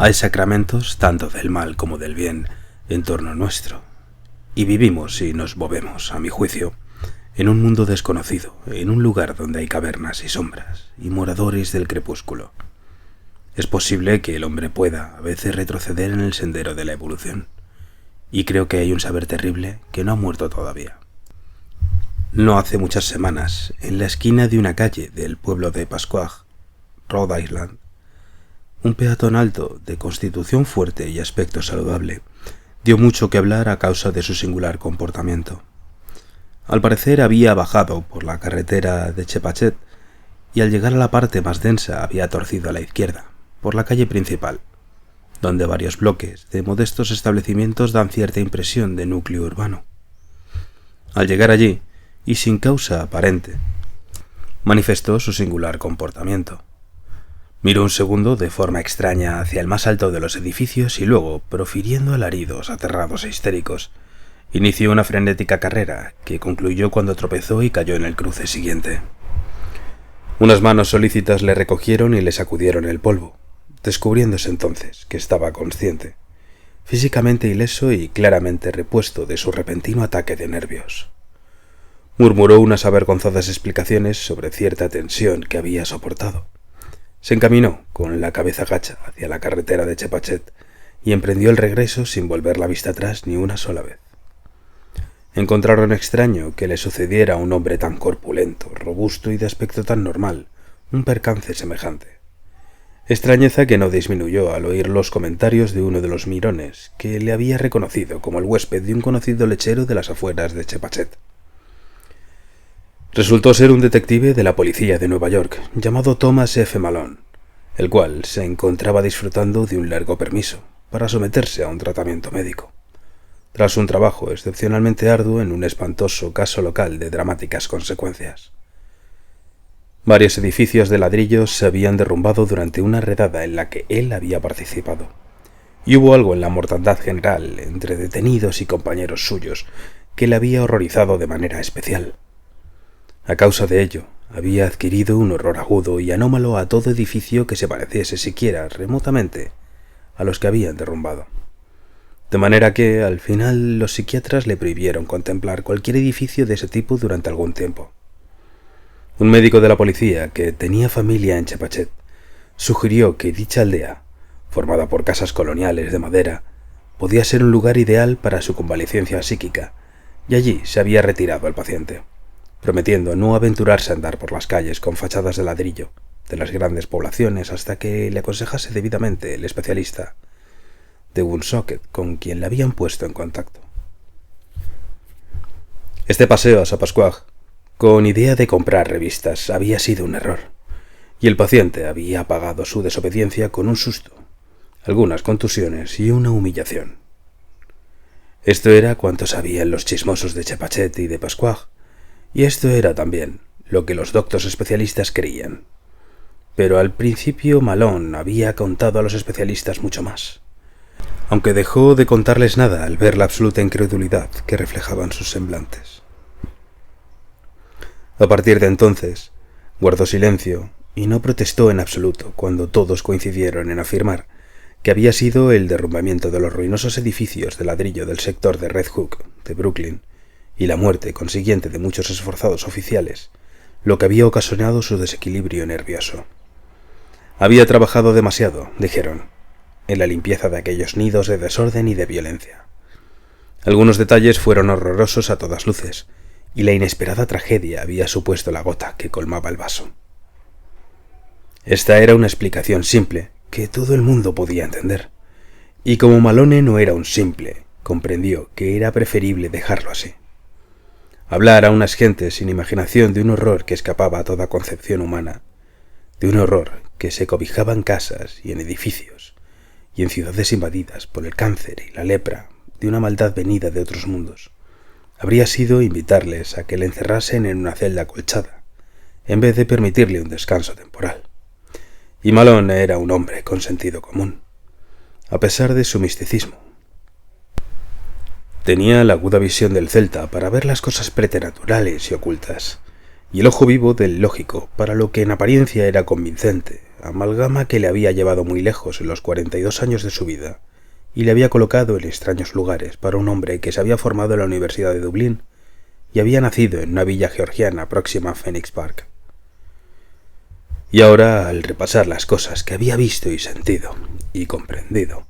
Hay sacramentos tanto del mal como del bien en torno nuestro, y vivimos y nos movemos, a mi juicio, en un mundo desconocido, en un lugar donde hay cavernas y sombras y moradores del crepúsculo. Es posible que el hombre pueda a veces retroceder en el sendero de la evolución, y creo que hay un saber terrible que no ha muerto todavía. No hace muchas semanas, en la esquina de una calle del pueblo de Pasquag, Rhode Island, un peatón alto, de constitución fuerte y aspecto saludable, dio mucho que hablar a causa de su singular comportamiento. Al parecer había bajado por la carretera de Chepachet y al llegar a la parte más densa había torcido a la izquierda, por la calle principal, donde varios bloques de modestos establecimientos dan cierta impresión de núcleo urbano. Al llegar allí, y sin causa aparente, manifestó su singular comportamiento. Miró un segundo de forma extraña hacia el más alto de los edificios y luego, profiriendo alaridos aterrados e histéricos, inició una frenética carrera que concluyó cuando tropezó y cayó en el cruce siguiente. Unas manos solícitas le recogieron y le sacudieron el polvo, descubriéndose entonces que estaba consciente, físicamente ileso y claramente repuesto de su repentino ataque de nervios. Murmuró unas avergonzadas explicaciones sobre cierta tensión que había soportado. Se encaminó, con la cabeza gacha, hacia la carretera de Chepachet y emprendió el regreso sin volver la vista atrás ni una sola vez. Encontraron extraño que le sucediera a un hombre tan corpulento, robusto y de aspecto tan normal un percance semejante. Extrañeza que no disminuyó al oír los comentarios de uno de los mirones, que le había reconocido como el huésped de un conocido lechero de las afueras de Chepachet. Resultó ser un detective de la policía de Nueva York, llamado Thomas F. Malone, el cual se encontraba disfrutando de un largo permiso para someterse a un tratamiento médico, tras un trabajo excepcionalmente arduo en un espantoso caso local de dramáticas consecuencias. Varios edificios de ladrillos se habían derrumbado durante una redada en la que él había participado, y hubo algo en la mortandad general entre detenidos y compañeros suyos que le había horrorizado de manera especial. A causa de ello, había adquirido un horror agudo y anómalo a todo edificio que se pareciese siquiera remotamente a los que habían derrumbado. De manera que, al final, los psiquiatras le prohibieron contemplar cualquier edificio de ese tipo durante algún tiempo. Un médico de la policía, que tenía familia en Chepachet, sugirió que dicha aldea, formada por casas coloniales de madera, podía ser un lugar ideal para su convalecencia psíquica, y allí se había retirado al paciente, prometiendo no aventurarse a andar por las calles con fachadas de ladrillo de las grandes poblaciones hasta que le aconsejase debidamente el especialista de Woonsocket con quien le habían puesto en contacto. Este paseo a Sapasquag, con idea de comprar revistas, había sido un error, y el paciente había pagado su desobediencia con un susto, algunas contusiones y una humillación. Esto era cuanto sabían los chismosos de Chepachet y de Pasquag, y esto era también lo que los doctos especialistas creían. Pero al principio Malone había contado a los especialistas mucho más, aunque dejó de contarles nada al ver la absoluta incredulidad que reflejaban sus semblantes. A partir de entonces, guardó silencio y no protestó en absoluto cuando todos coincidieron en afirmar que había sido el derrumbamiento de los ruinosos edificios de ladrillo del sector de Red Hook, de Brooklyn, y la muerte consiguiente de muchos esforzados oficiales, lo que había ocasionado su desequilibrio nervioso. Había trabajado demasiado, dijeron, en la limpieza de aquellos nidos de desorden y de violencia. Algunos detalles fueron horrorosos a todas luces, y la inesperada tragedia había supuesto la gota que colmaba el vaso. Esta era una explicación simple que todo el mundo podía entender, y como Malone no era un simple, comprendió que era preferible dejarlo así. Hablar a unas gentes sin imaginación de un horror que escapaba a toda concepción humana, de un horror que se cobijaba en casas y en edificios, y en ciudades invadidas por el cáncer y la lepra de una maldad venida de otros mundos, habría sido invitarles a que le encerrasen en una celda acolchada, en vez de permitirle un descanso temporal. Y Malone era un hombre con sentido común, a pesar de su misticismo. Tenía la aguda visión del celta para ver las cosas preternaturales y ocultas, y el ojo vivo del lógico para lo que en apariencia era convincente, amalgama que le había llevado muy lejos en los 42 años de su vida y le había colocado en extraños lugares para un hombre que se había formado en la Universidad de Dublín y había nacido en una villa georgiana próxima a Phoenix Park. Y ahora, al repasar las cosas que había visto y sentido y comprendido,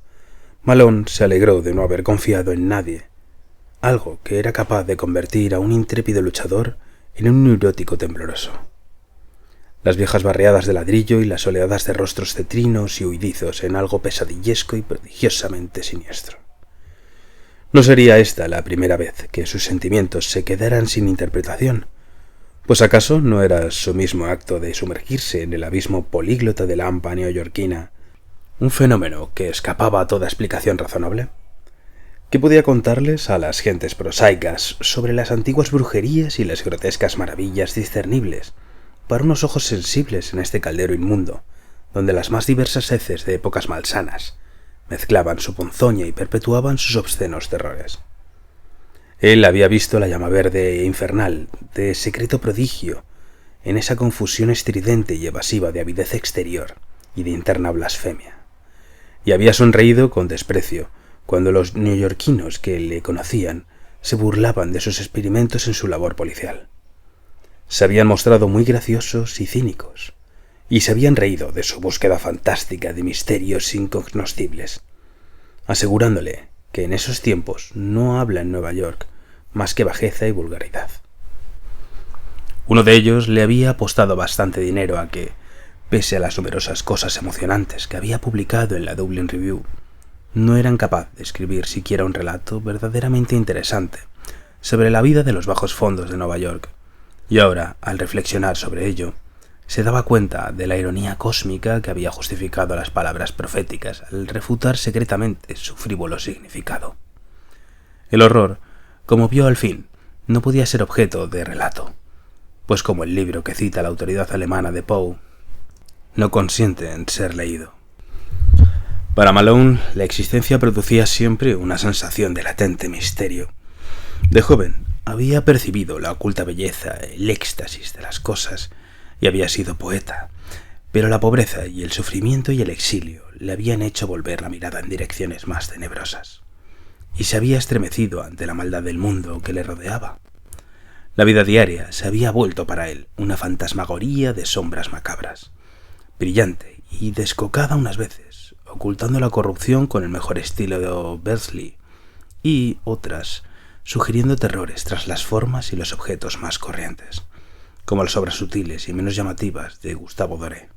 Malone se alegró de no haber confiado en nadie, algo que era capaz de convertir a un intrépido luchador en un neurótico tembloroso. Las viejas barriadas de ladrillo y las oleadas de rostros cetrinos y huidizos en algo pesadillesco y prodigiosamente siniestro. No sería esta la primera vez que sus sentimientos se quedaran sin interpretación, pues acaso no era su mismo acto de sumergirse en el abismo políglota de la hampa neoyorquina un fenómeno que escapaba a toda explicación razonable. ¿Qué podía contarles a las gentes prosaicas sobre las antiguas brujerías y las grotescas maravillas discernibles para unos ojos sensibles en este caldero inmundo, donde las más diversas heces de épocas malsanas mezclaban su ponzoña y perpetuaban sus obscenos terrores? Él había visto la llama verde e infernal de secreto prodigio en esa confusión estridente y evasiva de avidez exterior y de interna blasfemia, y había sonreído con desprecio cuando los neoyorquinos que le conocían se burlaban de sus experimentos en su labor policial. Se habían mostrado muy graciosos y cínicos, y se habían reído de su búsqueda fantástica de misterios incognoscibles, asegurándole que en esos tiempos no habla en Nueva York más que bajeza y vulgaridad. Uno de ellos le había apostado bastante dinero a que, pese a las numerosas cosas emocionantes que había publicado en la Dublin Review, no eran capaz de escribir siquiera un relato verdaderamente interesante sobre la vida de los bajos fondos de Nueva York, y ahora, al reflexionar sobre ello, se daba cuenta de la ironía cósmica que había justificado las palabras proféticas al refutar secretamente su frívolo significado. El horror, como vio al fin, no podía ser objeto de relato, pues como el libro que cita la autoridad alemana de Poe, no consiente en ser leído. Para Malone, la existencia producía siempre una sensación de latente misterio. De joven, había percibido la oculta belleza, el éxtasis de las cosas, y había sido poeta, pero la pobreza y el sufrimiento y el exilio le habían hecho volver la mirada en direcciones más tenebrosas, y se había estremecido ante la maldad del mundo que le rodeaba. La vida diaria se había vuelto para él una fantasmagoría de sombras macabras, brillante y descocada unas veces, ocultando la corrupción con el mejor estilo de Beardsley, y otras sugiriendo terrores tras las formas y los objetos más corrientes, como las obras sutiles y menos llamativas de Gustave Doré.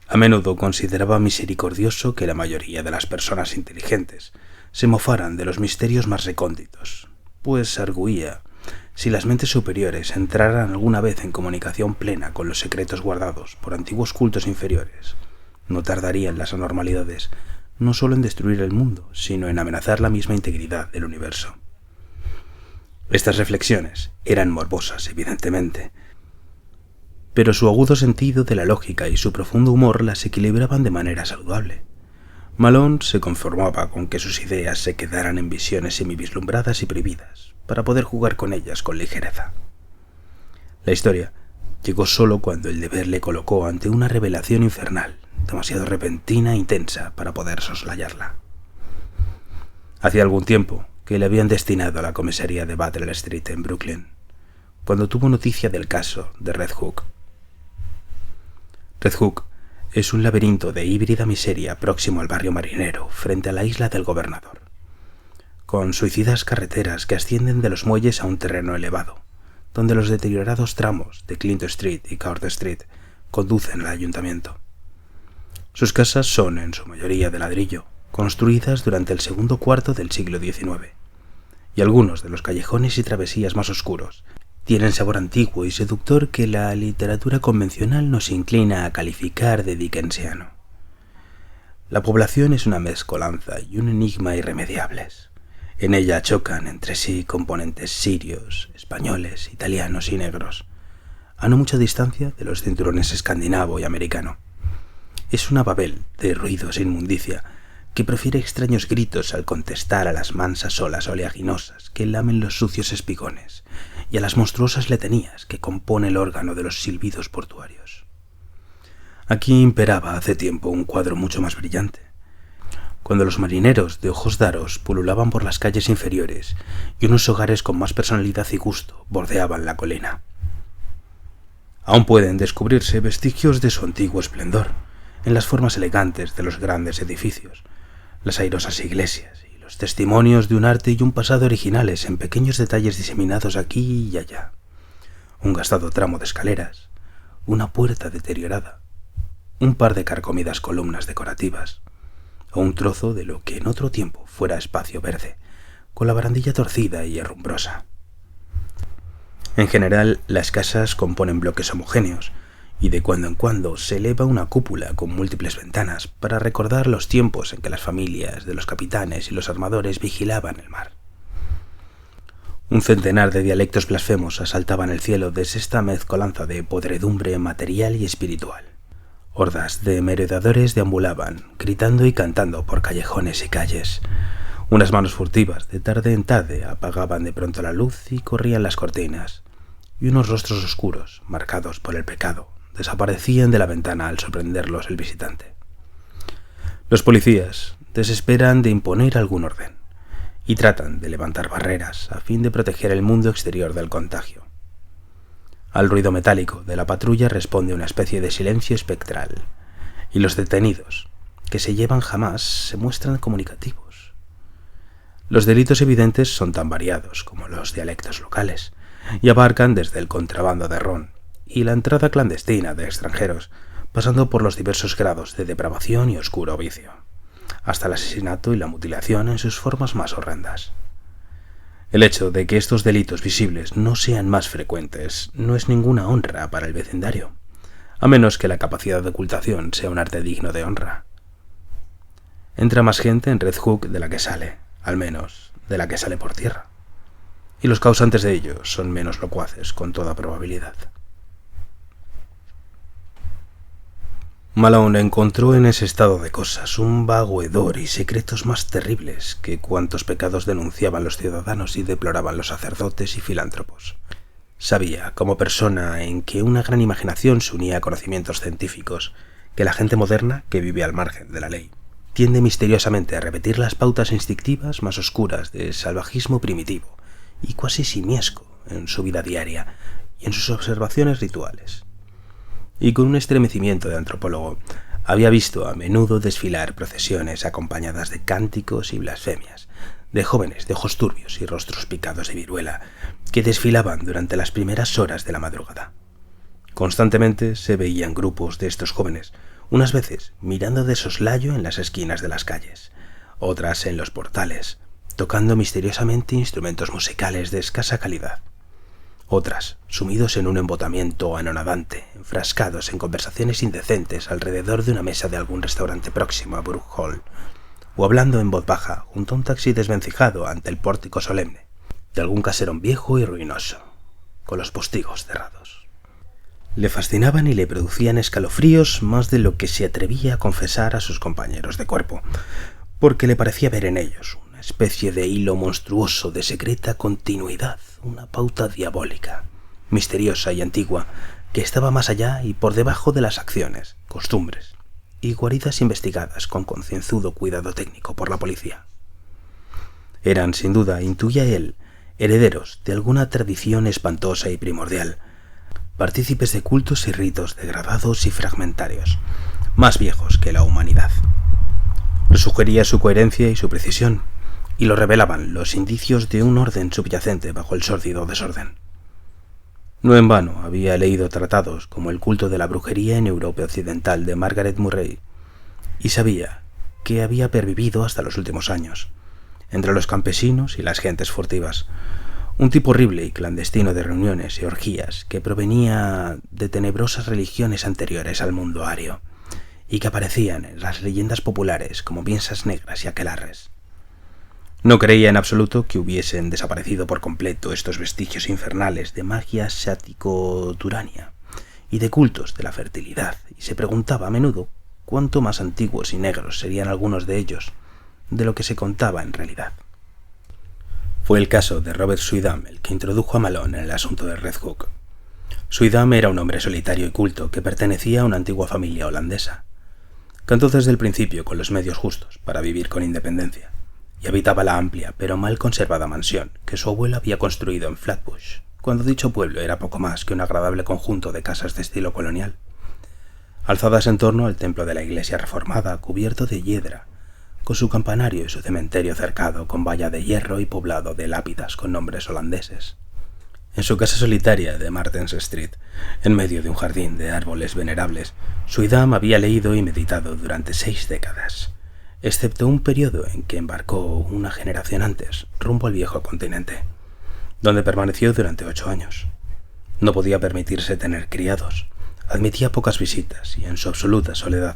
A menudo consideraba misericordioso que la mayoría de las personas inteligentes se mofaran de los misterios más recónditos, pues arguía, si las mentes superiores entraran alguna vez en comunicación plena con los secretos guardados por antiguos cultos inferiores, no tardarían las anormalidades no solo en destruir el mundo, sino en amenazar la misma integridad del universo. Estas reflexiones eran morbosas, evidentemente, pero su agudo sentido de la lógica y su profundo humor las equilibraban de manera saludable. Malone se conformaba con que sus ideas se quedaran en visiones semivislumbradas y prohibidas, para poder jugar con ellas con ligereza. La historia llegó solo cuando el deber le colocó ante una revelación infernal, demasiado repentina e intensa para poder soslayarla. Hacía algún tiempo que le habían destinado a la comisaría de Butler Street en Brooklyn, cuando tuvo noticia del caso de Red Hook. Red Hook es un laberinto de híbrida miseria próximo al barrio marinero, frente a la isla del Gobernador, con suicidas carreteras que ascienden de los muelles a un terreno elevado, donde los deteriorados tramos de Clinton Street y Court Street conducen al ayuntamiento. Sus casas son, en su mayoría, de ladrillo, construidas durante el segundo cuarto del siglo XIX, y algunos de los callejones y travesías más oscuros tienen sabor antiguo y seductor que la literatura convencional nos inclina a calificar de dickensiano. La población es una mezcolanza y un enigma irremediables. En ella chocan entre sí componentes sirios, españoles, italianos y negros, a no mucha distancia de los cinturones escandinavo y americano. Es una Babel de ruidos e inmundicia que profiere extraños gritos al contestar a las mansas olas oleaginosas que lamen los sucios espigones y a las monstruosas letanías que compone el órgano de los silbidos portuarios. Aquí imperaba hace tiempo un cuadro mucho más brillante, cuando los marineros de ojos daros pululaban por las calles inferiores y unos hogares con más personalidad y gusto bordeaban la colina. Aún pueden descubrirse vestigios de su antiguo esplendor en las formas elegantes de los grandes edificios, las airosas iglesias y los testimonios de un arte y un pasado originales en pequeños detalles diseminados aquí y allá. Un gastado tramo de escaleras, una puerta deteriorada, un par de carcomidas columnas decorativas, o un trozo de lo que en otro tiempo fuera espacio verde, con la barandilla torcida y herrumbrosa. En general, las casas componen bloques homogéneos, y de cuando en cuando se eleva una cúpula con múltiples ventanas para recordar los tiempos en que las familias de los capitanes y los armadores vigilaban el mar. Un centenar de dialectos blasfemos asaltaban el cielo desde esta mezcolanza de podredumbre material y espiritual. Hordas de merodeadores deambulaban, gritando y cantando por callejones y calles. Unas manos furtivas de tarde en tarde apagaban de pronto la luz y corrían las cortinas, y unos rostros oscuros, marcados por el pecado, desaparecían de la ventana al sorprenderlos el visitante. Los policías desesperan de imponer algún orden y tratan de levantar barreras a fin de proteger el mundo exterior del contagio. Al ruido metálico de la patrulla responde una especie de silencio espectral, y los detenidos, que se llevan jamás, se muestran comunicativos. Los delitos evidentes son tan variados como los dialectos locales, y abarcan desde el contrabando de ron y la entrada clandestina de extranjeros, pasando por los diversos grados de depravación y oscuro vicio, hasta el asesinato y la mutilación en sus formas más horrendas. El hecho de que estos delitos visibles no sean más frecuentes no es ninguna honra para el vecindario, a menos que la capacidad de ocultación sea un arte digno de honra. Entra más gente en Red Hook de la que sale, al menos de la que sale por tierra, y los causantes de ello son menos locuaces con toda probabilidad. Malone encontró en ese estado de cosas un vago hedor y secretos más terribles que cuantos pecados denunciaban los ciudadanos y deploraban los sacerdotes y filántropos. Sabía, como persona en que una gran imaginación se unía a conocimientos científicos, que la gente moderna, que vive al margen de la ley, tiende misteriosamente a repetir las pautas instintivas más oscuras del salvajismo primitivo y cuasi simiesco en su vida diaria y en sus observaciones rituales. Y con un estremecimiento de antropólogo, había visto a menudo desfilar procesiones acompañadas de cánticos y blasfemias, de jóvenes de ojos turbios y rostros picados de viruela, que desfilaban durante las primeras horas de la madrugada. Constantemente se veían grupos de estos jóvenes, unas veces mirando de soslayo en las esquinas de las calles, otras en los portales, tocando misteriosamente instrumentos musicales de escasa calidad. Otras, sumidos en un embotamiento anonadante, enfrascados en conversaciones indecentes alrededor de una mesa de algún restaurante próximo a Brook Hall, o hablando en voz baja junto a un taxi desvencijado ante el pórtico solemne de algún caserón viejo y ruinoso, con los postigos cerrados. Le fascinaban y le producían escalofríos más de lo que se atrevía a confesar a sus compañeros de cuerpo, porque le parecía ver en ellos una especie de hilo monstruoso de secreta continuidad, una pauta diabólica, misteriosa y antigua, que estaba más allá y por debajo de las acciones, costumbres y guaridas investigadas con concienzudo cuidado técnico por la policía. Eran, sin duda, intuía él, herederos de alguna tradición espantosa y primordial, partícipes de cultos y ritos degradados y fragmentarios, más viejos que la humanidad. Lo sugería su coherencia y su precisión, y lo revelaban los indicios de un orden subyacente bajo el sórdido desorden. No en vano había leído tratados como El culto de la brujería en Europa occidental de Margaret Murray, y sabía que había pervivido hasta los últimos años, entre los campesinos y las gentes furtivas, un tipo horrible y clandestino de reuniones y orgías que provenía de tenebrosas religiones anteriores al mundo ario, y que aparecían en las leyendas populares como piensas negras y aquelarres. No creía en absoluto que hubiesen desaparecido por completo estos vestigios infernales de magia sático-turania y de cultos de la fertilidad, y se preguntaba a menudo cuánto más antiguos y negros serían algunos de ellos de lo que se contaba en realidad. Fue el caso de Robert Schiedam el que introdujo a Malone en el asunto de Red Hook. Schiedam era un hombre solitario y culto que pertenecía a una antigua familia holandesa. Cantó desde el principio con los medios justos para vivir con independencia y habitaba la amplia pero mal conservada mansión que su abuelo había construido en Flatbush, cuando dicho pueblo era poco más que un agradable conjunto de casas de estilo colonial, alzadas en torno al templo de la iglesia reformada cubierto de hiedra, con su campanario y su cementerio cercado con valla de hierro y poblado de lápidas con nombres holandeses. En su casa solitaria de Martens Street, en medio de un jardín de árboles venerables, Schiedam había leído y meditado durante 6 décadas, excepto un periodo en que embarcó una generación antes rumbo al viejo continente, donde permaneció durante 8 años. No podía permitirse tener criados, admitía pocas visitas y en su absoluta soledad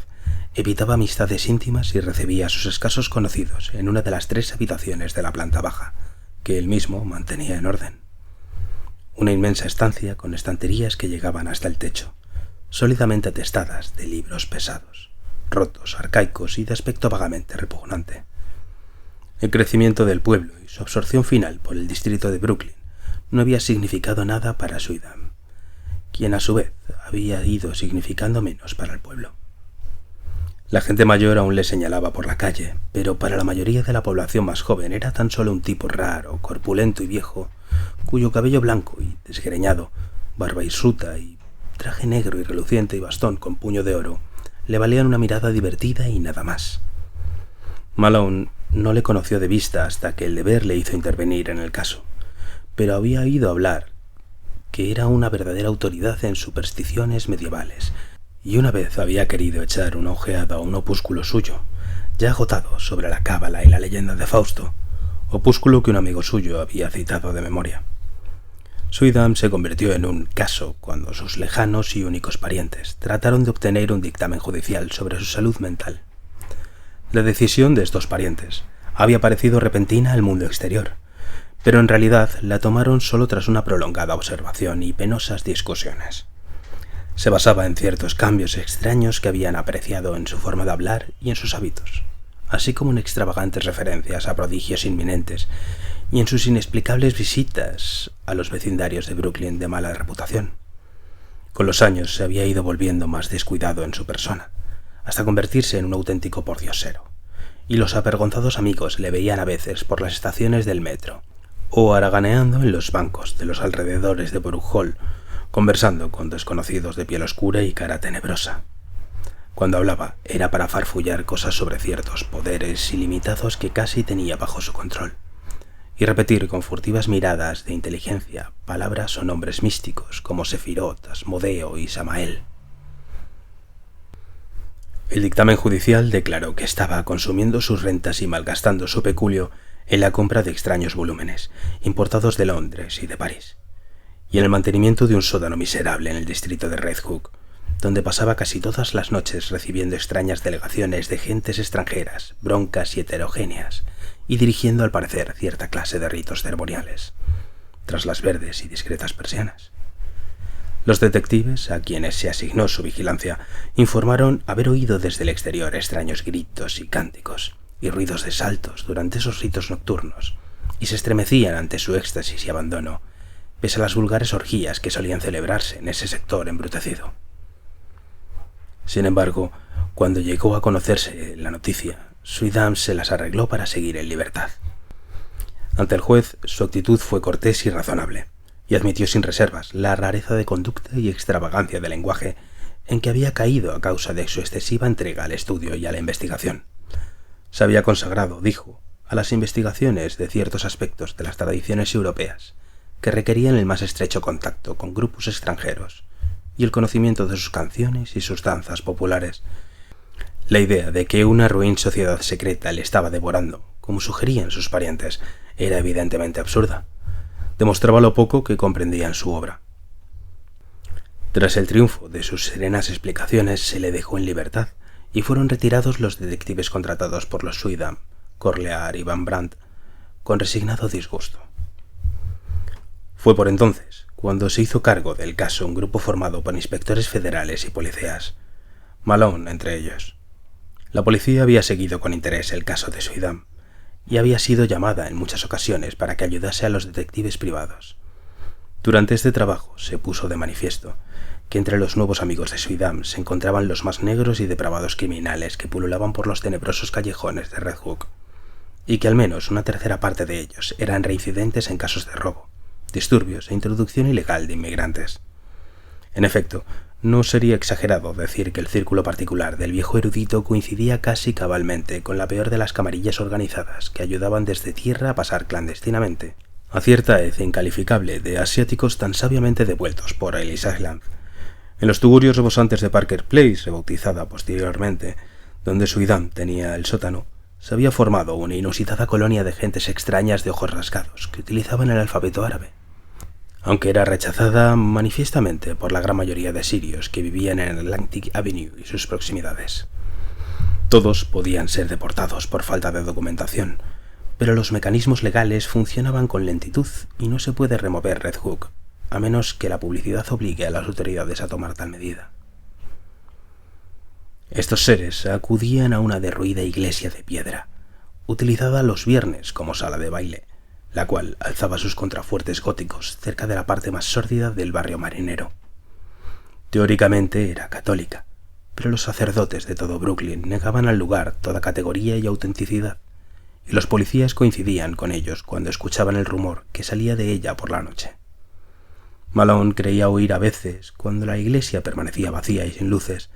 evitaba amistades íntimas y recibía a sus escasos conocidos en una de las 3 habitaciones de la planta baja, que él mismo mantenía en orden. Una inmensa estancia con estanterías que llegaban hasta el techo, sólidamente atestadas de libros pesados, rotos, arcaicos y de aspecto vagamente repugnante. El crecimiento del pueblo y su absorción final por el distrito de Brooklyn no había significado nada para Schiedam, quien a su vez había ido significando menos para el pueblo. La gente mayor aún le señalaba por la calle, pero para la mayoría de la población más joven era tan solo un tipo raro, corpulento y viejo, cuyo cabello blanco y desgreñado, barba hirsuta y traje negro y reluciente y bastón con puño de oro le valían una mirada divertida y nada más. Malone no le conoció de vista hasta que el deber le hizo intervenir en el caso, pero había oído hablar que era una verdadera autoridad en supersticiones medievales, y una vez había querido echar una ojeada a un opúsculo suyo, ya agotado sobre la cábala y la leyenda de Fausto, opúsculo que un amigo suyo había citado de memoria. Schiedam se convirtió en un caso cuando sus lejanos y únicos parientes trataron de obtener un dictamen judicial sobre su salud mental. La decisión de estos parientes había parecido repentina al mundo exterior, pero en realidad la tomaron solo tras una prolongada observación y penosas discusiones. Se basaba en ciertos cambios extraños que habían apreciado en su forma de hablar y en sus hábitos, así como en extravagantes referencias a prodigios inminentes y en sus inexplicables visitas a los vecindarios de Brooklyn de mala reputación. Con los años se había ido volviendo más descuidado en su persona, hasta convertirse en un auténtico pordiosero, y los avergonzados amigos le veían a veces por las estaciones del metro, o haraganeando en los bancos de los alrededores de Borough Hall, conversando con desconocidos de piel oscura y cara tenebrosa. Cuando hablaba era para farfullar cosas sobre ciertos poderes ilimitados que casi tenía bajo su control, y repetir con furtivas miradas de inteligencia palabras o nombres místicos como Sefirot, Asmodeo y Samael. El dictamen judicial declaró que estaba consumiendo sus rentas y malgastando su peculio en la compra de extraños volúmenes, importados de Londres y de París, y en el mantenimiento de un sótano miserable en el distrito de Red Hook, donde pasaba casi todas las noches recibiendo extrañas delegaciones de gentes extranjeras, broncas y heterogéneas, y dirigiendo al parecer cierta clase de ritos ceremoniales, tras las verdes y discretas persianas. Los detectives, a quienes se asignó su vigilancia, informaron haber oído desde el exterior extraños gritos y cánticos y ruidos de saltos durante esos ritos nocturnos, y se estremecían ante su éxtasis y abandono, pese a las vulgares orgías que solían celebrarse en ese sector embrutecido. Sin embargo, cuando llegó a conocerse la noticia, Schiedam se las arregló para seguir en libertad. Ante el juez, su actitud fue cortés y razonable, y admitió sin reservas la rareza de conducta y extravagancia de lenguaje en que había caído a causa de su excesiva entrega al estudio y a la investigación. Se había consagrado, dijo, a las investigaciones de ciertos aspectos de las tradiciones europeas que requerían el más estrecho contacto con grupos extranjeros y el conocimiento de sus canciones y sus danzas populares. La idea de que una ruin sociedad secreta le estaba devorando, como sugerían sus parientes, era evidentemente absurda. Demostraba lo poco que comprendían su obra. Tras el triunfo de sus serenas explicaciones, se le dejó en libertad y fueron retirados los detectives contratados por los Schiedam, Corlear y Van Brandt, con resignado disgusto. Fue por entonces cuando se hizo cargo del caso un grupo formado por inspectores federales y policías, Malone entre ellos. La policía había seguido con interés el caso de Schiedam, y había sido llamada en muchas ocasiones para que ayudase a los detectives privados. Durante este trabajo se puso de manifiesto que entre los nuevos amigos de Suydam se encontraban los más negros y depravados criminales que pululaban por los tenebrosos callejones de Red Hook, y que al menos una tercera parte de ellos eran reincidentes en casos de robo, disturbios e introducción ilegal de inmigrantes. En efecto, no sería exagerado decir que el círculo particular del viejo erudito coincidía casi cabalmente con la peor de las camarillas organizadas que ayudaban desde tierra a pasar clandestinamente a cierta hez incalificable de asiáticos tan sabiamente devueltos por Ellis Island. En los tugurios rebosantes de Parker Place, rebautizada posteriormente, donde Suydam tenía el sótano, se había formado una inusitada colonia de gentes extrañas de ojos rasgados que utilizaban el alfabeto árabe, aunque era rechazada manifiestamente por la gran mayoría de sirios que vivían en Atlantic Avenue y sus proximidades. Todos podían ser deportados por falta de documentación, pero los mecanismos legales funcionaban con lentitud y no se puede remover Red Hook, a menos que la publicidad obligue a las autoridades a tomar tal medida. Estos seres acudían a una derruida iglesia de piedra, utilizada los viernes como sala de baile, la cual alzaba sus contrafuertes góticos cerca de la parte más sórdida del barrio marinero. Teóricamente era católica, pero los sacerdotes de todo Brooklyn negaban al lugar toda categoría y autenticidad, y los policías coincidían con ellos cuando escuchaban el rumor que salía de ella por la noche. Malone creía oír a veces, cuando la iglesia permanecía vacía y sin luces,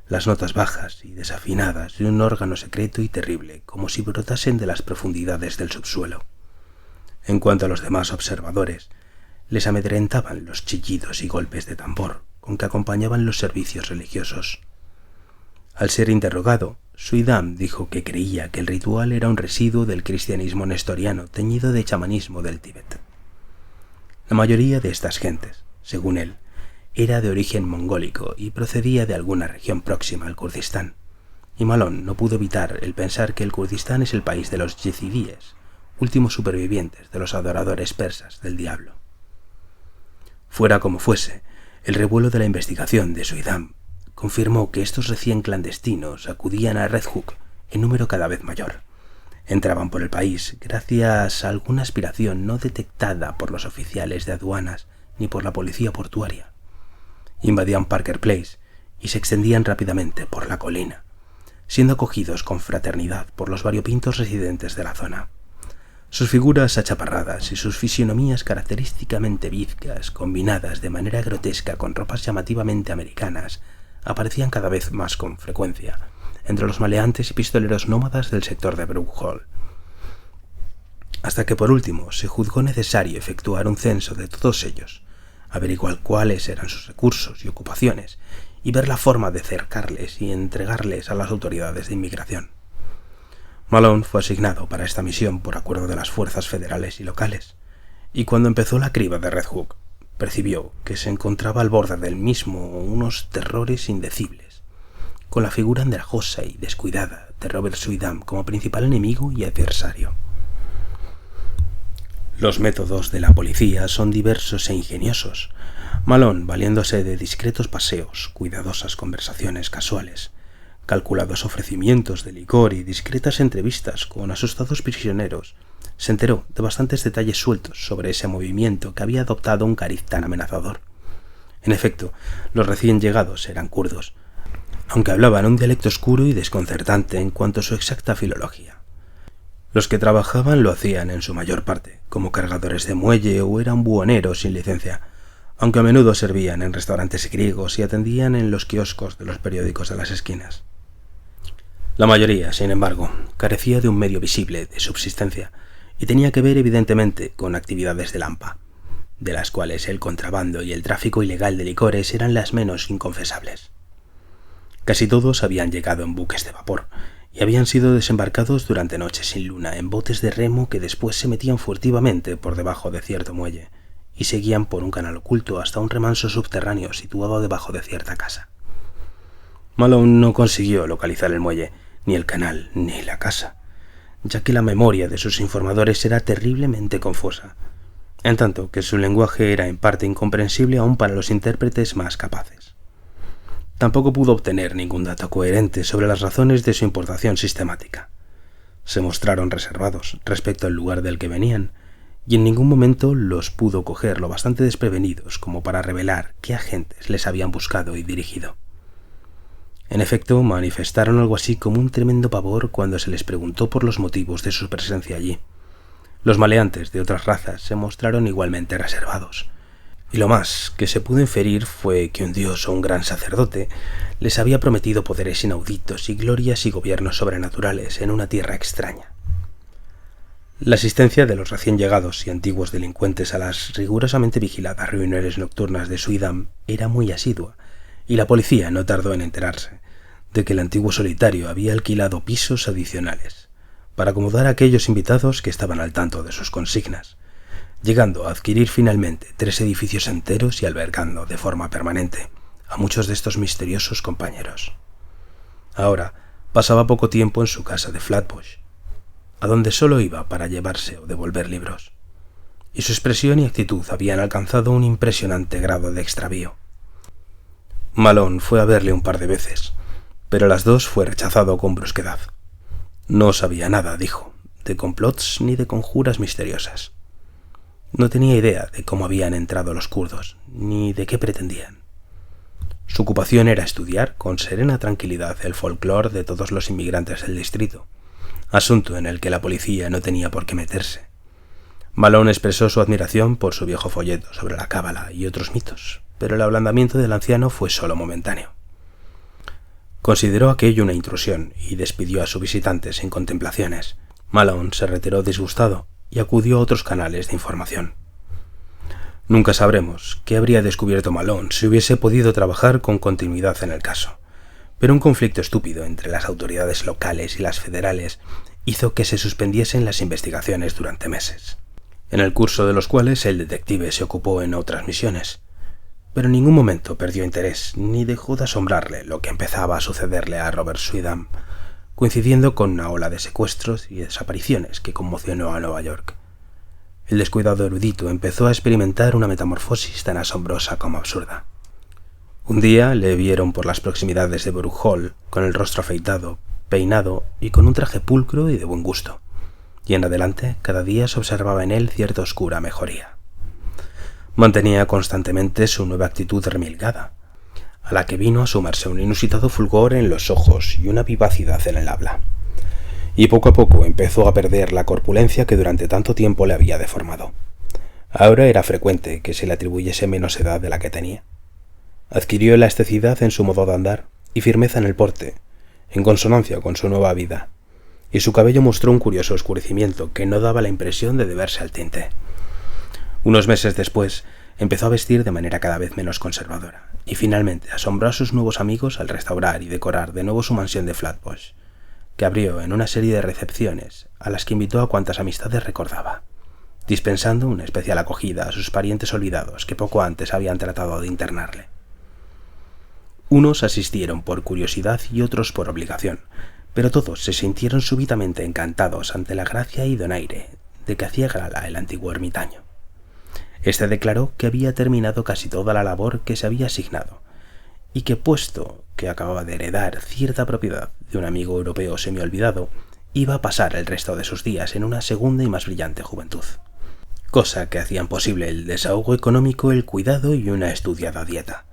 las notas bajas y desafinadas de un órgano secreto y terrible, como si brotasen de las profundidades del subsuelo. En cuanto a los demás observadores, les amedrentaban los chillidos y golpes de tambor con que acompañaban los servicios religiosos. Al ser interrogado, Suydam dijo que creía que el ritual era un residuo del cristianismo nestoriano teñido de chamanismo del Tíbet. La mayoría de estas gentes, según él, era de origen mongólico y procedía de alguna región próxima al Kurdistán, y Malone no pudo evitar el pensar que el Kurdistán es el país de los yezidíes, últimos supervivientes de los adoradores persas del diablo. Fuera como fuese, el revuelo de la investigación de Suydam confirmó que estos recién clandestinos acudían a Red Hook en número cada vez mayor. Entraban por el país gracias a alguna aspiración no detectada por los oficiales de aduanas ni por la policía portuaria. Invadían Parker Place y se extendían rápidamente por la colina, siendo acogidos con fraternidad por los variopintos residentes de la zona. Sus figuras achaparradas y sus fisionomías característicamente bizcas, combinadas de manera grotesca con ropas llamativamente americanas, aparecían cada vez más con frecuencia entre los maleantes y pistoleros nómadas del sector de Brook Hall, hasta que por último se juzgó necesario efectuar un censo de todos ellos, averiguar cuáles eran sus recursos y ocupaciones y ver la forma de cercarles y entregarles a las autoridades de inmigración. Malone fue asignado para esta misión por acuerdo de las fuerzas federales y locales, y cuando empezó la criba de Red Hook, percibió que se encontraba al borde del mismo unos terrores indecibles, con la figura andrajosa y descuidada de Robert Suydam como principal enemigo y adversario. Los métodos de la policía son diversos e ingeniosos. Malone, valiéndose de discretos paseos, cuidadosas conversaciones casuales, calculados ofrecimientos de licor y discretas entrevistas con asustados prisioneros, se enteró de bastantes detalles sueltos sobre ese movimiento que había adoptado un cariz tan amenazador. En efecto, los recién llegados eran kurdos, aunque hablaban un dialecto oscuro y desconcertante en cuanto a su exacta filología. Los que trabajaban lo hacían en su mayor parte como cargadores de muelle o eran buhoneros sin licencia, aunque a menudo servían en restaurantes griegos y atendían en los kioscos de los periódicos de las esquinas. La mayoría, sin embargo, carecía de un medio visible de subsistencia y tenía que ver evidentemente con actividades de lampa, de las cuales el contrabando y el tráfico ilegal de licores eran las menos inconfesables. Casi todos habían llegado en buques de vapor y habían sido desembarcados durante noches sin luna en botes de remo que después se metían furtivamente por debajo de cierto muelle y seguían por un canal oculto hasta un remanso subterráneo situado debajo de cierta casa. Malone no consiguió localizar el muelle, ni el canal, ni la casa, ya que la memoria de sus informadores era terriblemente confusa, en tanto que su lenguaje era en parte incomprensible aún para los intérpretes más capaces. Tampoco pudo obtener ningún dato coherente sobre las razones de su importación sistemática. Se mostraron reservados respecto al lugar del que venían, y en ningún momento los pudo coger lo bastante desprevenidos como para revelar qué agentes les habían buscado y dirigido. En efecto, manifestaron algo así como un tremendo pavor cuando se les preguntó por los motivos de su presencia allí. Los maleantes de otras razas se mostraron igualmente reservados, y lo más que se pudo inferir fue que un dios o un gran sacerdote les había prometido poderes inauditos y glorias y gobiernos sobrenaturales en una tierra extraña. La asistencia de los recién llegados y antiguos delincuentes a las rigurosamente vigiladas reuniones nocturnas de Suidam era muy asidua, y la policía no tardó en enterarse de que el antiguo solitario había alquilado pisos adicionales para acomodar a aquellos invitados que estaban al tanto de sus consignas, llegando a adquirir finalmente 3 edificios enteros y albergando de forma permanente a muchos de estos misteriosos compañeros. Ahora pasaba poco tiempo en su casa de Flatbush, a donde solo iba para llevarse o devolver libros, y su expresión y actitud habían alcanzado un impresionante grado de extravío. Malone fue a verle un par de veces, pero a las 2 fue rechazado con brusquedad. No sabía nada, dijo, de complots ni de conjuras misteriosas. No tenía idea de cómo habían entrado los kurdos, ni de qué pretendían. Su ocupación era estudiar con serena tranquilidad el folclore de todos los inmigrantes del distrito, asunto en el que la policía no tenía por qué meterse. Malone expresó su admiración por su viejo folleto sobre la cábala y otros mitos, pero el ablandamiento del anciano fue solo momentáneo. Consideró aquello una intrusión y despidió a su visitante sin contemplaciones. Malone se retiró disgustado y acudió a otros canales de información. Nunca sabremos qué habría descubierto Malone si hubiese podido trabajar con continuidad en el caso, pero un conflicto estúpido entre las autoridades locales y las federales hizo que se suspendiesen las investigaciones durante meses, en el curso de los cuales el detective se ocupó en otras misiones, pero en ningún momento perdió interés ni dejó de asombrarle lo que empezaba a sucederle a Robert Suidam, coincidiendo con una ola de secuestros y desapariciones que conmocionó a Nueva York. El descuidado erudito empezó a experimentar una metamorfosis tan asombrosa como absurda. Un día le vieron por las proximidades de Brook Hall con el rostro afeitado, peinado y con un traje pulcro y de buen gusto, y en adelante cada día se observaba en él cierta oscura mejoría. Mantenía constantemente su nueva actitud remilgada, a la que vino a sumarse un inusitado fulgor en los ojos y una vivacidad en el habla, y poco a poco empezó a perder la corpulencia que durante tanto tiempo le había deformado. Ahora era frecuente que se le atribuyese menos edad de la que tenía. Adquirió elasticidad en su modo de andar y firmeza en el porte, en consonancia con su nueva vida, y su cabello mostró un curioso oscurecimiento que no daba la impresión de deberse al tinte. Unos meses después, empezó a vestir de manera cada vez menos conservadora, y finalmente asombró a sus nuevos amigos al restaurar y decorar de nuevo su mansión de Flatbush, que abrió en una serie de recepciones a las que invitó a cuantas amistades recordaba, dispensando una especial acogida a sus parientes olvidados que poco antes habían tratado de internarle. Unos asistieron por curiosidad y otros por obligación, pero todos se sintieron súbitamente encantados ante la gracia y donaire de que hacía gala el antiguo ermitaño. Este declaró que había terminado casi toda la labor que se había asignado, y que, puesto que acababa de heredar cierta propiedad de un amigo europeo semiolvidado, iba a pasar el resto de sus días en una segunda y más brillante juventud, cosa que hacían posible el desahogo económico, el cuidado y una estudiada dieta.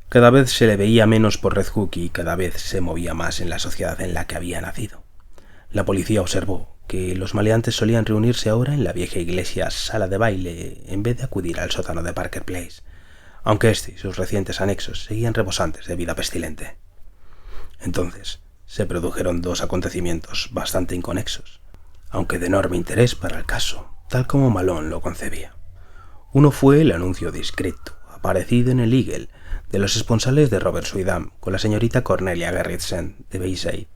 Cada vez se le veía menos por Red Hook y cada vez se movía más en la sociedad en la que había nacido. La policía observó que los maleantes solían reunirse ahora en la vieja iglesia sala de baile en vez de acudir al sótano de Parker Place, aunque este y sus recientes anexos seguían rebosantes de vida pestilente. Entonces se produjeron 2 acontecimientos bastante inconexos, aunque de enorme interés para el caso, tal como Malone lo concebía. Uno fue el anuncio discreto, aparecido en el Eagle, de los esponsales de Robert Suidam con la señorita Cornelia Gerritsen de Bayside,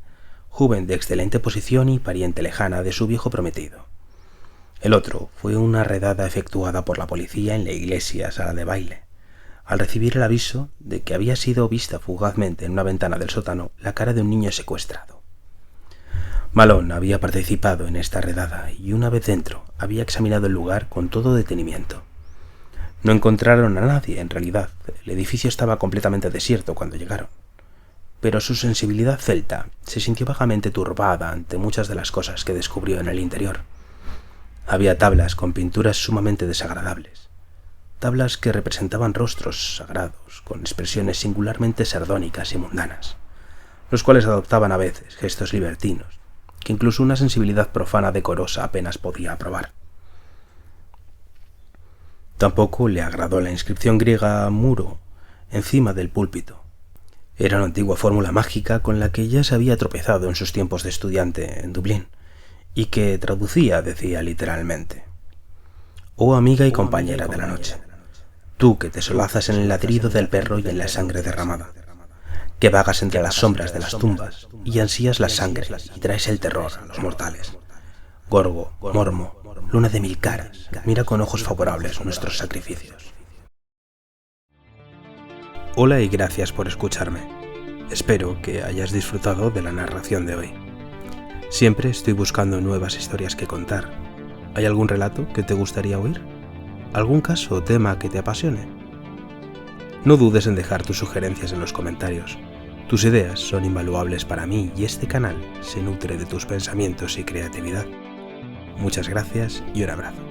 joven de excelente posición y pariente lejana de su viejo prometido. El otro fue una redada efectuada por la policía en la iglesia sala de baile, al recibir el aviso de que había sido vista fugazmente en una ventana del sótano la cara de un niño secuestrado. Malone había participado en esta redada y una vez dentro había examinado el lugar con todo detenimiento. No encontraron a nadie en realidad, el edificio estaba completamente desierto cuando llegaron, pero su sensibilidad celta se sintió vagamente turbada ante muchas de las cosas que descubrió en el interior. Había tablas con pinturas sumamente desagradables, tablas que representaban rostros sagrados con expresiones singularmente sardónicas y mundanas, los cuales adoptaban a veces gestos libertinos, que incluso una sensibilidad profana decorosa apenas podía aprobar. Tampoco le agradó la inscripción griega muro encima del púlpito. Era una antigua fórmula mágica con la que ya se había tropezado en sus tiempos de estudiante en Dublín, y que decía literalmente: «Oh amiga y compañera de la noche, tú que te solazas en el ladrido del perro y en la sangre derramada, que vagas entre las sombras de las tumbas y ansías la sangre y traes el terror a los mortales. Gorgo, Mormo, luna de mil caras, mira con ojos favorables nuestros sacrificios». Hola y gracias por escucharme. Espero que hayas disfrutado de la narración de hoy. Siempre estoy buscando nuevas historias que contar. ¿Hay algún relato que te gustaría oír? ¿Algún caso o tema que te apasione? No dudes en dejar tus sugerencias en los comentarios. Tus ideas son invaluables para mí y este canal se nutre de tus pensamientos y creatividad. Muchas gracias y un abrazo.